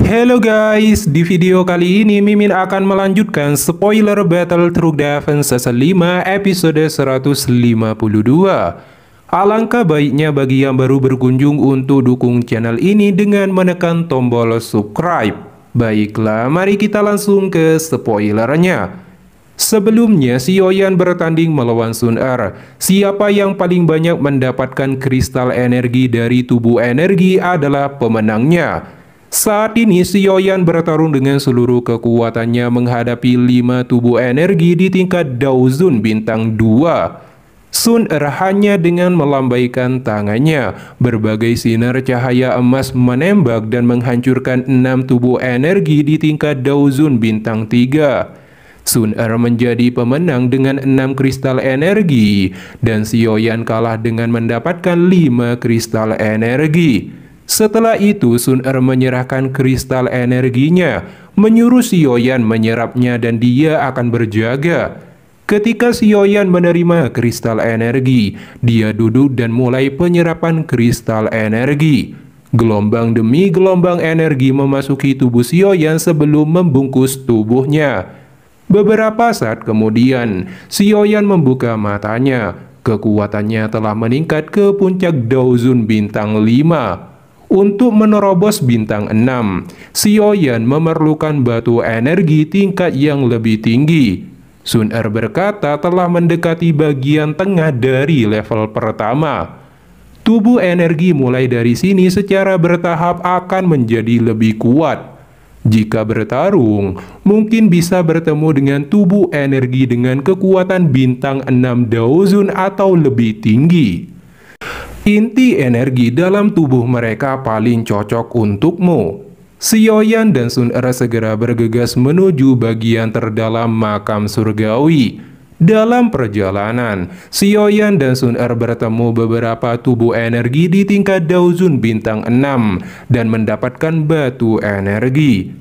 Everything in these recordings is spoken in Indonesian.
Halo guys, di video kali ini Mimin akan melanjutkan spoiler Battle Truk Defense Season 5 episode 152. Alangkah baiknya bagi yang baru berkunjung untuk dukung channel ini dengan menekan tombol subscribe. Baiklah, mari kita langsung ke spoilernya. Sebelumnya, Xiaoyan bertanding melawan Sun Er. Siapa yang paling banyak mendapatkan kristal energi dari tubuh energi adalah pemenangnya. Saat ini Xiaoyan bertarung dengan seluruh kekuatannya menghadapi 5 tubuh energi di tingkat Daozun bintang 2. Sun Er hanya dengan melambaikan tangannya, berbagai sinar cahaya emas menembak dan menghancurkan 6 tubuh energi di tingkat Daozun bintang 3. Sun Er menjadi pemenang dengan 6 kristal energi dan Xiaoyan kalah dengan mendapatkan 5 kristal energi. Setelah itu Sun Er menyerahkan kristal energinya, menyuruh Xiaoyan menyerapnya dan dia akan berjaga. Ketika Xiaoyan menerima kristal energi, dia duduk dan mulai penyerapan kristal energi. Gelombang demi gelombang energi memasuki tubuh Xiaoyan sebelum membungkus tubuhnya. Beberapa saat kemudian, Xiaoyan membuka matanya. Kekuatannya telah meningkat ke puncak Daozun bintang 5. Untuk menerobos bintang 6, Xiaoyan memerlukan batu energi tingkat yang lebih tinggi. Sun Er berkata telah mendekati bagian tengah dari level pertama. Tubuh energi mulai dari sini secara bertahap akan menjadi lebih kuat. Jika bertarung, mungkin bisa bertemu dengan tubuh energi dengan kekuatan bintang 6 Daozun atau lebih tinggi. Inti energi dalam tubuh mereka paling cocok untukmu. Xiaoyan dan Sun Er segera bergegas menuju bagian terdalam makam surgawi. Dalam perjalanan, Xiaoyan dan Sun Er bertemu beberapa tubuh energi di tingkat Daozun bintang 6 dan mendapatkan batu energi.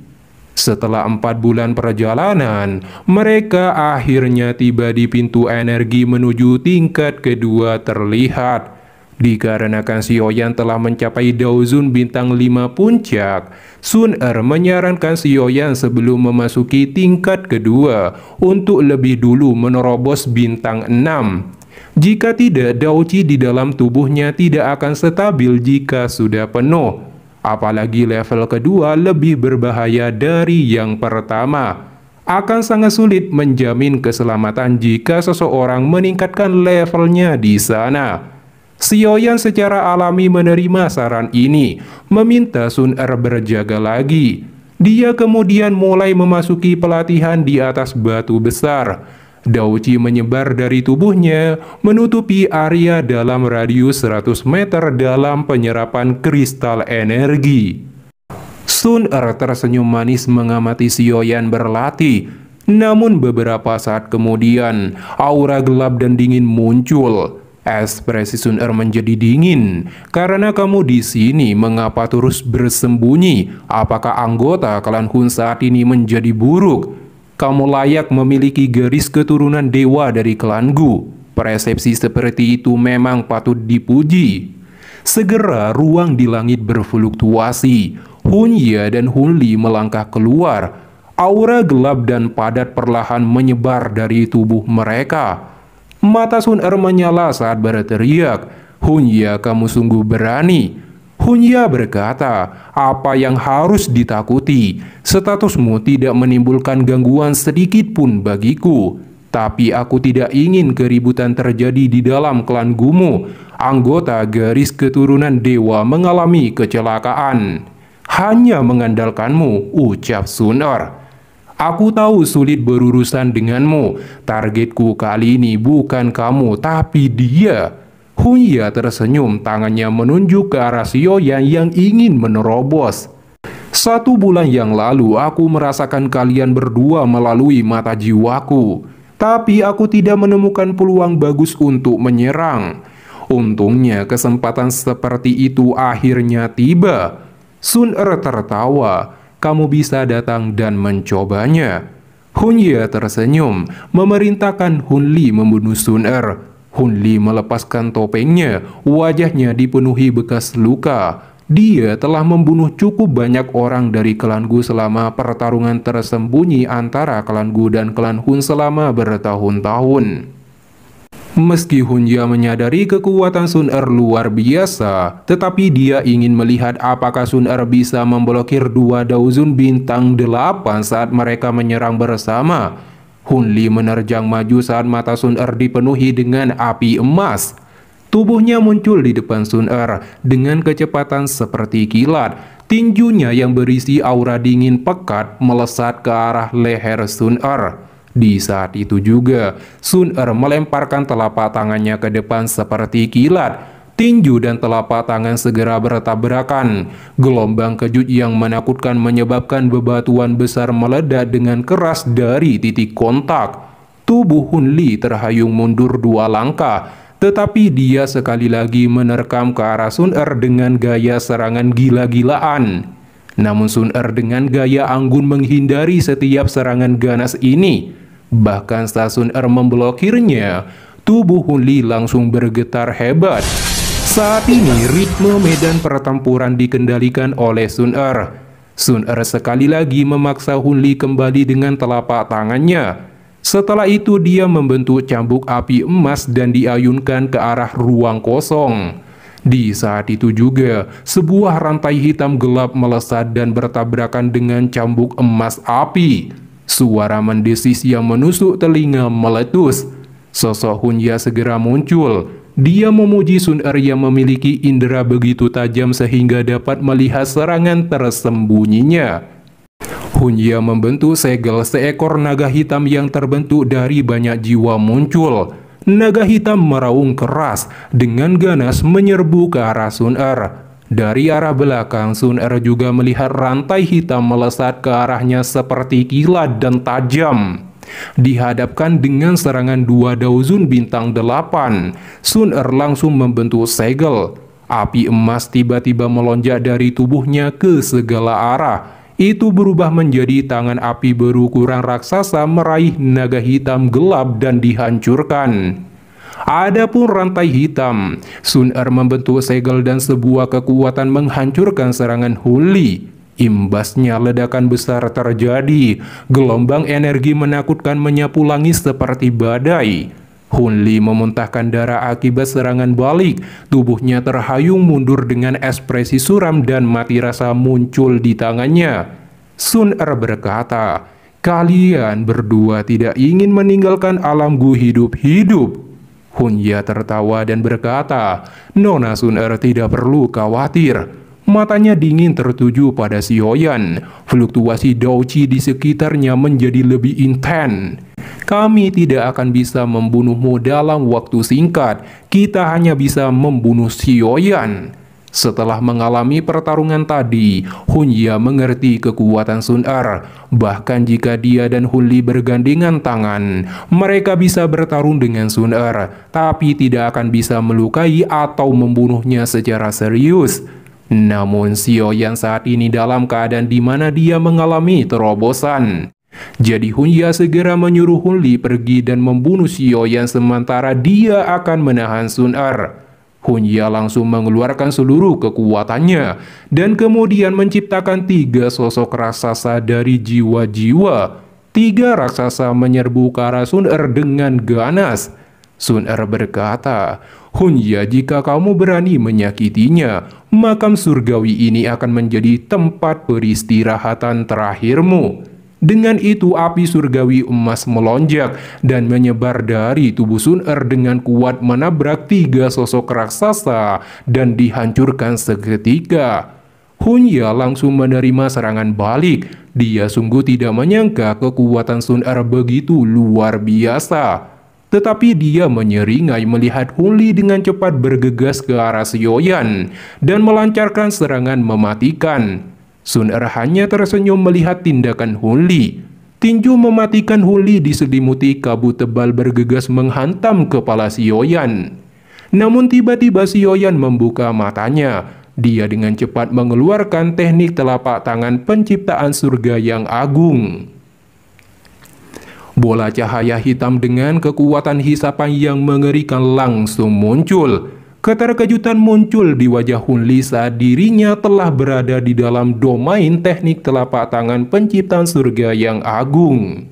Setelah 4 bulan perjalanan, mereka akhirnya tiba di pintu energi menuju tingkat kedua terlihat. Dikarenakan Xiaoyan telah mencapai Daozun bintang 5 puncak, Sun Er menyarankan Xiaoyan sebelum memasuki tingkat kedua untuk lebih dulu menerobos bintang 6. Jika tidak, Dao Qi di dalam tubuhnya tidak akan stabil jika sudah penuh. Apalagi level kedua lebih berbahaya dari yang pertama. Akan sangat sulit menjamin keselamatan jika seseorang meningkatkan levelnya di sana. Xiaoyan secara alami menerima saran ini, meminta Sun Er berjaga lagi. Dia kemudian mulai memasuki pelatihan di atas batu besar. Dao Qi menyebar dari tubuhnya, menutupi area dalam radius 100 meter dalam penyerapan kristal energi. Sun Er tersenyum manis mengamati Xiaoyan berlatih. Namun beberapa saat kemudian, aura gelap dan dingin muncul. Ekspresi Sun Er menjadi dingin. Karena kamu di sini, mengapa terus bersembunyi? Apakah anggota klan Hun saat ini menjadi buruk? Kamu layak memiliki garis keturunan dewa dari klanku. Persepsi seperti itu memang patut dipuji. Segera ruang di langit berfluktuasi. Hun Ye dan Hun Li melangkah keluar. Aura gelap dan padat perlahan menyebar dari tubuh mereka. Mata Sun Er menyala saat berteriak, "Hun Ye, kamu sungguh berani." Hun Ye berkata, "Apa yang harus ditakuti? Statusmu tidak menimbulkan gangguan sedikit pun bagiku. Tapi aku tidak ingin keributan terjadi di dalam klan Gumu. Anggota garis keturunan dewa mengalami kecelakaan. Hanya mengandalkanmu," ucap Sun Er. "Aku tahu sulit berurusan denganmu. Targetku kali ini bukan kamu, tapi dia." Hun Ye tersenyum, tangannya menunjuk ke arah Xiaoyan yang ingin menerobos. "1 bulan yang lalu aku merasakan kalian berdua melalui mata jiwaku. Tapi aku tidak menemukan peluang bagus untuk menyerang. Untungnya kesempatan seperti itu akhirnya tiba." Sun Er tertawa. "Kamu bisa datang dan mencobanya." Hun Ye tersenyum, memerintahkan Hun Li membunuh Sun Er. Hun Li melepaskan topengnya, wajahnya dipenuhi bekas luka. Dia telah membunuh cukup banyak orang dari klan Gu selama pertarungan tersembunyi antara klan Gu dan klan Hun selama bertahun-tahun. Meski Hunya menyadari kekuatan Sun Er luar biasa, tetapi dia ingin melihat apakah Sun Er bisa memblokir dua Daozun bintang 8 saat mereka menyerang bersama. Hun Li menerjang maju saat mata Sun Er dipenuhi dengan api emas. Tubuhnya muncul di depan Sun Er dengan kecepatan seperti kilat. Tinjunya yang berisi aura dingin pekat melesat ke arah leher Sun Er. Di saat itu juga, Sun Er melemparkan telapak tangannya ke depan seperti kilat. Tinju dan telapak tangan segera bertabrakan. Gelombang kejut yang menakutkan menyebabkan bebatuan besar meledak dengan keras dari titik kontak. Tubuh Hun Li terhayung mundur 2 langkah, tetapi dia sekali lagi menerkam ke arah Sun Er dengan gaya serangan gila-gilaan. Namun Sun Er dengan gaya anggun menghindari setiap serangan ganas ini. Bahkan saat Sun Er memblokirnya, tubuh Hun Li langsung bergetar hebat. Saat ini ritme medan pertempuran dikendalikan oleh Sun Er. Sun Er sekali lagi memaksa Hun Li kembali dengan telapak tangannya. Setelah itu dia membentuk cambuk api emas dan diayunkan ke arah ruang kosong. Di saat itu juga, sebuah rantai hitam gelap melesat dan bertabrakan dengan cambuk emas api. Suara mendesis yang menusuk telinga meletus. Sosok Hunya segera muncul. Dia memuji Sun Er yang memiliki indera begitu tajam sehingga dapat melihat serangan tersembunyinya. Hunya membentuk segel, seekor naga hitam yang terbentuk dari banyak jiwa muncul. Naga hitam meraung keras dengan ganas menyerbu ke arah Sun Er. Dari arah belakang, Sun Er juga melihat rantai hitam melesat ke arahnya seperti kilat dan tajam. Dihadapkan dengan serangan 2 Daozun bintang 8, Sun Er langsung membentuk segel. Api emas tiba-tiba melonjak dari tubuhnya ke segala arah. Itu berubah menjadi tangan api berukuran raksasa meraih naga hitam gelap dan dihancurkan. Adapun rantai hitam, Sun Er membentuk segel dan sebuah kekuatan menghancurkan serangan Hun Li. Imbasnya ledakan besar terjadi, gelombang energi menakutkan menyapu langit seperti badai. Hun Li memuntahkan darah akibat serangan balik, tubuhnya terhayung mundur dengan ekspresi suram dan mati rasa muncul di tangannya. Sun Er berkata, "Kalian berdua tidak ingin meninggalkan alam Gu hidup-hidup." Hunya tertawa dan berkata, "Nona Sun Er tidak perlu khawatir." Matanya dingin tertuju pada Xiaoyan. Fluktuasi Daoqi di sekitarnya menjadi lebih intens. "Kami tidak akan bisa membunuhmu dalam waktu singkat. Kita hanya bisa membunuh Xiaoyan." Setelah mengalami pertarungan tadi, Hunya mengerti kekuatan Sun Er. Bahkan jika dia dan Hun Li bergandengan tangan, mereka bisa bertarung dengan Sun Er, tapi tidak akan bisa melukai atau membunuhnya secara serius. Namun Xiaoyan saat ini dalam keadaan di mana dia mengalami terobosan. Jadi Hunya segera menyuruh Hun Li pergi dan membunuh Xiaoyan sementara dia akan menahan Sun Er. Hunya langsung mengeluarkan seluruh kekuatannya dan kemudian menciptakan 3 sosok raksasa dari jiwa-jiwa. 3 raksasa menyerbu ke arah Sun Er dengan ganas. Sun Er berkata, "Hunya, jika kamu berani menyakitinya, makam surgawi ini akan menjadi tempat peristirahatan terakhirmu." Dengan itu api surgawi emas melonjak dan menyebar dari tubuh Sun Er dengan kuat menabrak 3 sosok raksasa dan dihancurkan seketika. Hunya langsung menerima serangan balik. Dia sungguh tidak menyangka kekuatan Sun Er begitu luar biasa. Tetapi dia menyeringai melihat Hun Li dengan cepat bergegas ke arah Xiaoyan dan melancarkan serangan mematikan. Sun Er hanya tersenyum melihat tindakan Hun Li. Tinju mematikan Hun Li diselimuti kabut tebal bergegas menghantam kepala Xiaoyan. Namun tiba-tiba Xiaoyan membuka matanya. Dia dengan cepat mengeluarkan teknik telapak tangan penciptaan surga yang agung. Bola cahaya hitam dengan kekuatan hisapan yang mengerikan langsung muncul. Keterkejutan muncul di wajah Hunli saat dirinya telah berada di dalam domain teknik telapak tangan penciptaan surga yang agung.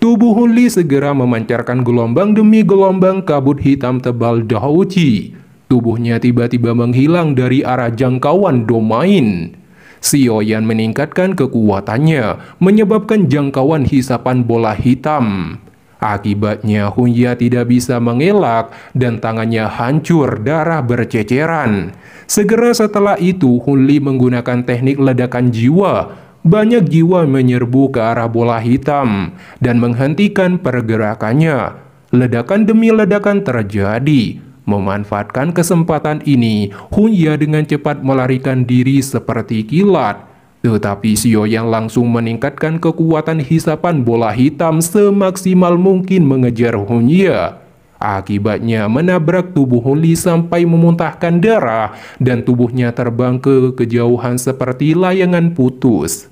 Tubuh Hunli segera memancarkan gelombang demi gelombang kabut hitam tebal Daoji. Tubuhnya tiba-tiba menghilang dari arah jangkauan domain. Xiaoyan meningkatkan kekuatannya, menyebabkan jangkauan hisapan bola hitam. Akibatnya Hunya tidak bisa mengelak dan tangannya hancur, darah berceceran. Segera setelah itu Hunli menggunakan teknik ledakan jiwa. Banyak jiwa menyerbu ke arah bola hitam dan menghentikan pergerakannya. Ledakan demi ledakan terjadi. Memanfaatkan kesempatan ini, Hunya dengan cepat melarikan diri seperti kilat. Tetapi Xiaoyan langsung meningkatkan kekuatan hisapan bola hitam semaksimal mungkin mengejar Hunya. Akibatnya menabrak tubuh Hunli sampai memuntahkan darah dan tubuhnya terbang ke kejauhan seperti layangan putus.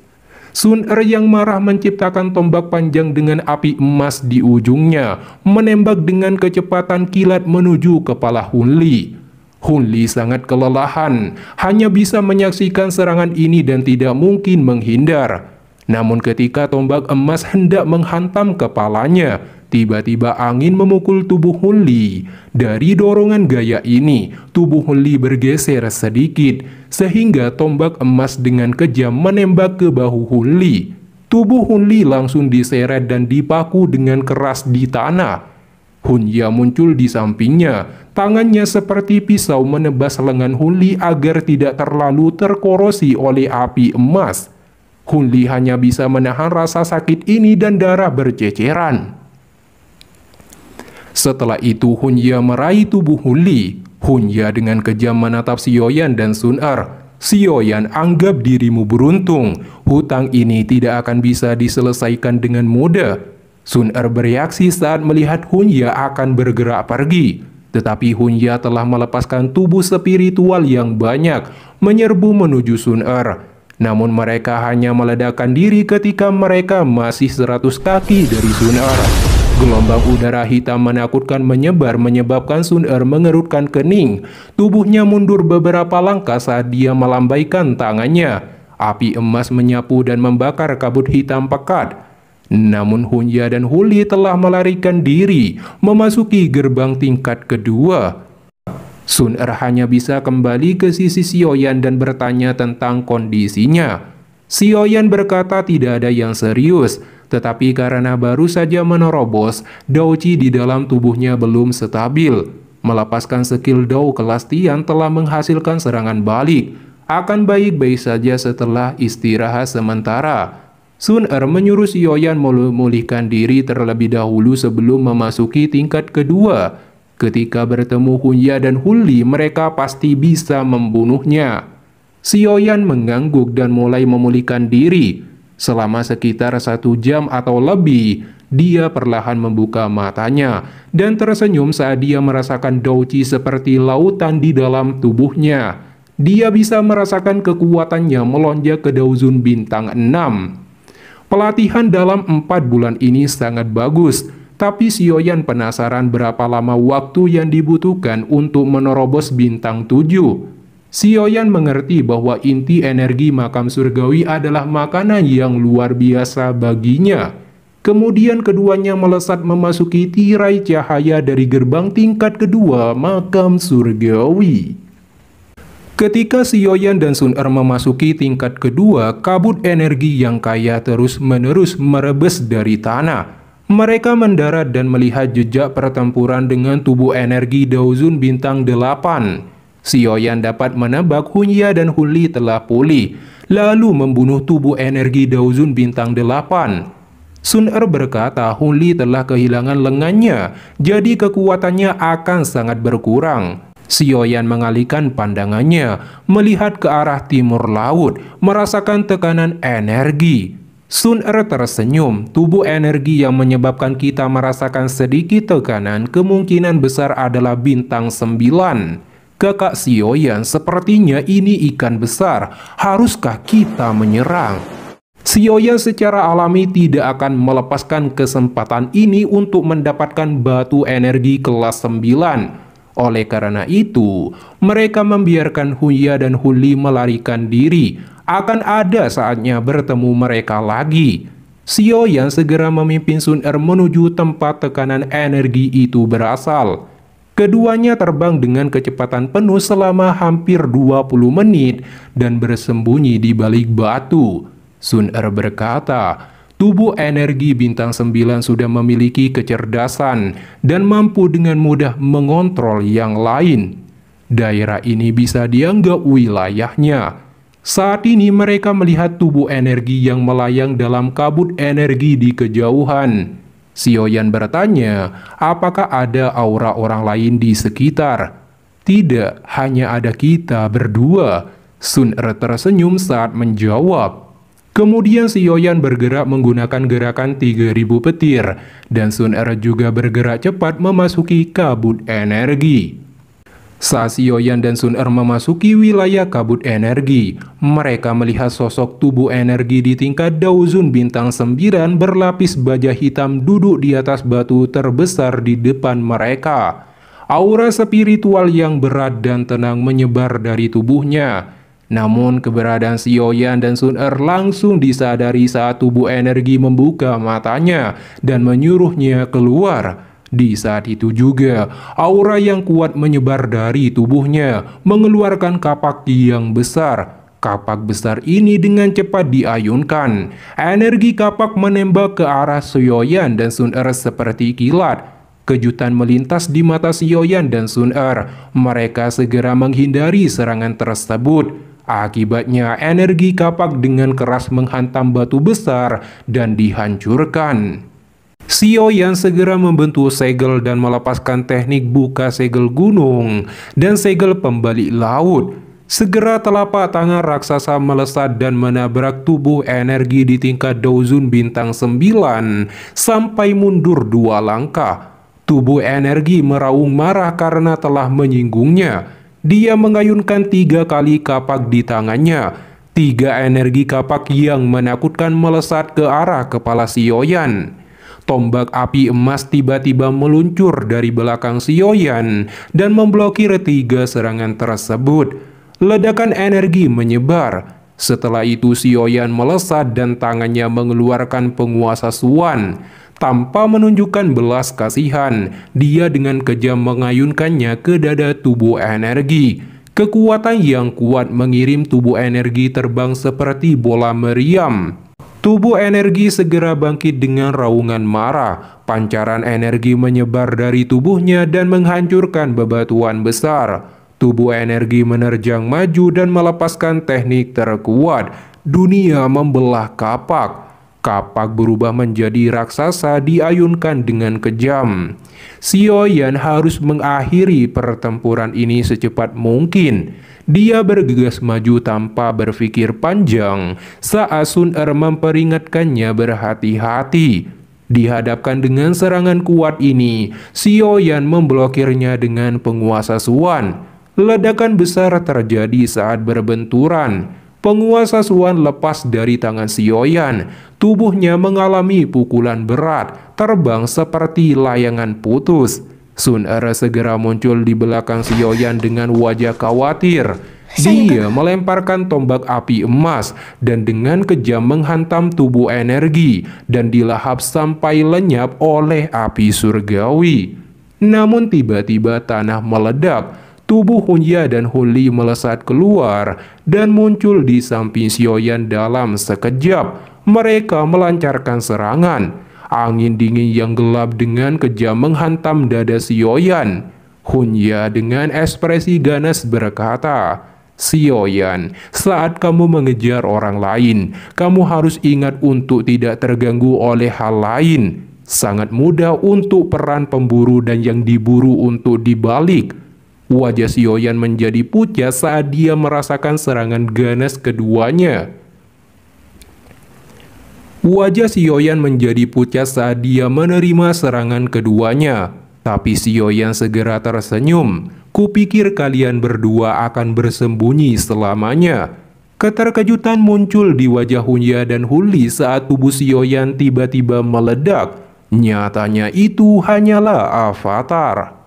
Sun Er yang marah menciptakan tombak panjang dengan api emas di ujungnya, menembak dengan kecepatan kilat menuju kepala Hunli. Hunli sangat kelelahan, hanya bisa menyaksikan serangan ini dan tidak mungkin menghindar. Namun ketika tombak emas hendak menghantam kepalanya, tiba-tiba angin memukul tubuh Hunli. Dari dorongan gaya ini, tubuh Hunli bergeser sedikit, sehingga tombak emas dengan kejam menembak ke bahu Hunli. Tubuh Hunli langsung diseret dan dipaku dengan keras di tanah. Hunya muncul di sampingnya, tangannya seperti pisau menebas lengan Hunli agar tidak terlalu terkorosi oleh api emas. Hunli hanya bisa menahan rasa sakit ini dan darah berceceran. Setelah itu Hunya meraih tubuh Hunli. Hunya dengan kejam menatap Xiaoyan dan Sun Er. Xiaoyan, anggap dirimu beruntung. Hutang ini tidak akan bisa diselesaikan dengan mudah. Sun Er bereaksi saat melihat Hunya akan bergerak pergi. Tetapi Hunya telah melepaskan tubuh spiritual yang banyak, menyerbu menuju Sun Er. Namun mereka hanya meledakkan diri ketika mereka masih 100 kaki dari Sun Er. Gelombang udara hitam menakutkan menyebar menyebabkan Sun Er mengerutkan kening. Tubuhnya mundur beberapa langkah saat dia melambaikan tangannya. Api emas menyapu dan membakar kabut hitam pekat. Namun Hunya dan Hunli telah melarikan diri, memasuki gerbang tingkat kedua. Sun Er hanya bisa kembali ke sisi Xiaoyan dan bertanya tentang kondisinya. Xiaoyan berkata tidak ada yang serius, tetapi karena baru saja menerobos, Daoji di dalam tubuhnya belum stabil. Melepaskan skill Dao kelas Tian telah menghasilkan serangan balik. Akan baik-baik saja setelah istirahat sementara. Sun Er menyuruh Xiaoyan memulihkan diri terlebih dahulu sebelum memasuki tingkat kedua. Ketika bertemu Hunya dan Hunli, mereka pasti bisa membunuhnya. Xiaoyan mengangguk dan mulai memulihkan diri. Selama sekitar 1 jam atau lebih, dia perlahan membuka matanya dan tersenyum saat dia merasakan Daoji seperti lautan di dalam tubuhnya. Dia bisa merasakan kekuatannya melonjak ke Daozun bintang 6. Pelatihan dalam 4 bulan ini sangat bagus, tapi Xiaoyan penasaran berapa lama waktu yang dibutuhkan untuk menerobos bintang 7. Xiaoyan mengerti bahwa inti energi makam surgawi adalah makanan yang luar biasa baginya. Kemudian keduanya melesat memasuki tirai cahaya dari gerbang tingkat kedua makam surgawi. Ketika Xiaoyan dan Sun Er memasuki tingkat kedua, kabut energi yang kaya terus-menerus merebes dari tanah. Mereka mendarat dan melihat jejak pertempuran dengan tubuh energi Daozun bintang 8. Xiaoyan dapat menebak Hunya dan Hunli telah pulih, lalu membunuh tubuh energi Daozun bintang 8. Sun Er berkata Hunli telah kehilangan lengannya, jadi kekuatannya akan sangat berkurang. Xiaoyan mengalihkan pandangannya, melihat ke arah timur laut, merasakan tekanan energi. Sun Er tersenyum, tubuh energi yang menyebabkan kita merasakan sedikit tekanan kemungkinan besar adalah bintang 9. Kakak Xiaoyan, sepertinya ini ikan besar, haruskah kita menyerang? Xiaoyan secara alami tidak akan melepaskan kesempatan ini untuk mendapatkan batu energi kelas 9. Oleh karena itu, mereka membiarkan Hunya dan Huli melarikan diri. Akan ada saatnya bertemu mereka lagi. Xiaoyan segera memimpin Sun Er menuju tempat tekanan energi itu berasal. Keduanya terbang dengan kecepatan penuh selama hampir 20 menit dan bersembunyi di balik batu. Sun Er berkata, tubuh energi bintang 9 sudah memiliki kecerdasan dan mampu dengan mudah mengontrol yang lain. Daerah ini bisa dianggap wilayahnya. Saat ini mereka melihat tubuh energi yang melayang dalam kabut energi di kejauhan. Xiaoyan bertanya, apakah ada aura orang lain di sekitar? Tidak, hanya ada kita berdua. Sun Er tersenyum saat menjawab. Kemudian Xiaoyan bergerak menggunakan gerakan 3000 petir, dan Sun Er juga bergerak cepat memasuki kabut energi. Saat Xiaoyan dan Sun Er memasuki wilayah kabut energi, mereka melihat sosok tubuh energi di tingkat Daozun bintang 9 berlapis baja hitam duduk di atas batu terbesar di depan mereka. Aura spiritual yang berat dan tenang menyebar dari tubuhnya. Namun keberadaan Xiaoyan dan Sun Er langsung disadari saat tubuh energi membuka matanya dan menyuruhnya keluar. Di saat itu juga, aura yang kuat menyebar dari tubuhnya, mengeluarkan kapak yang besar. Kapak besar ini dengan cepat diayunkan. Energi kapak menembak ke arah Xiaoyan dan Sun Er seperti kilat. Kejutan melintas di mata Xiaoyan dan Sun Er. Mereka segera menghindari serangan tersebut. Akibatnya, energi kapak dengan keras menghantam batu besar dan dihancurkan. Xiaoyan segera membentuk segel dan melepaskan teknik buka segel gunung dan segel pembalik laut. Segera telapak tangan raksasa melesat dan menabrak tubuh energi di tingkat Daozun bintang 9 sampai mundur 2 langkah. Tubuh energi meraung marah karena telah menyinggungnya. Dia mengayunkan 3 kali kapak di tangannya. 3 energi kapak yang menakutkan melesat ke arah kepala Xiaoyan. Tombak api emas tiba-tiba meluncur dari belakang Xiaoyan dan memblokir 3 serangan tersebut. Ledakan energi menyebar. Setelah itu Xiaoyan melesat dan tangannya mengeluarkan penguasa Suan. Tanpa menunjukkan belas kasihan, dia dengan kejam mengayunkannya ke dada tubuh energi. Kekuatan yang kuat mengirim tubuh energi terbang seperti bola meriam. Tubuh energi segera bangkit dengan raungan marah. Pancaran energi menyebar dari tubuhnya dan menghancurkan bebatuan besar. Tubuh energi menerjang maju dan melepaskan teknik terkuat. Dunia membelah kapak. Kapak berubah menjadi raksasa diayunkan dengan kejam. Xiaoyan harus mengakhiri pertempuran ini secepat mungkin. Dia bergegas maju tanpa berpikir panjang saat Sun Er memperingatkannya berhati-hati. Dihadapkan dengan serangan kuat ini, Xiaoyan memblokirnya dengan penguasa Suan. Ledakan besar terjadi saat berbenturan. Penguasa Suan lepas dari tangan Xiaoyan. Tubuhnya mengalami pukulan berat, terbang seperti layangan putus. Sun Er segera muncul di belakang Xiaoyan dengan wajah khawatir. Dia melemparkan tombak api emas dan dengan kejam menghantam tubuh energi dan dilahap sampai lenyap oleh api surgawi. Namun tiba-tiba tanah meledak. Tubuh Hunya dan Huli melesat keluar dan muncul di samping Xiaoyan dalam sekejap. Mereka melancarkan serangan. Angin dingin yang gelap dengan kejam menghantam dada Xiaoyan. Hunya dengan ekspresi ganas berkata, Xiaoyan, saat kamu mengejar orang lain, kamu harus ingat untuk tidak terganggu oleh hal lain. Sangat mudah untuk peran pemburu dan yang diburu untuk dibalik. Wajah Xiaoyan menjadi pucat saat dia merasakan serangan ganas keduanya. Wajah Xiaoyan menjadi pucat saat dia menerima serangan keduanya. Tapi Xiaoyan segera tersenyum. Kupikir kalian berdua akan bersembunyi selamanya. Keterkejutan muncul di wajah Hunya dan Huli saat tubuh Xiaoyan tiba-tiba meledak. Nyatanya itu hanyalah avatar.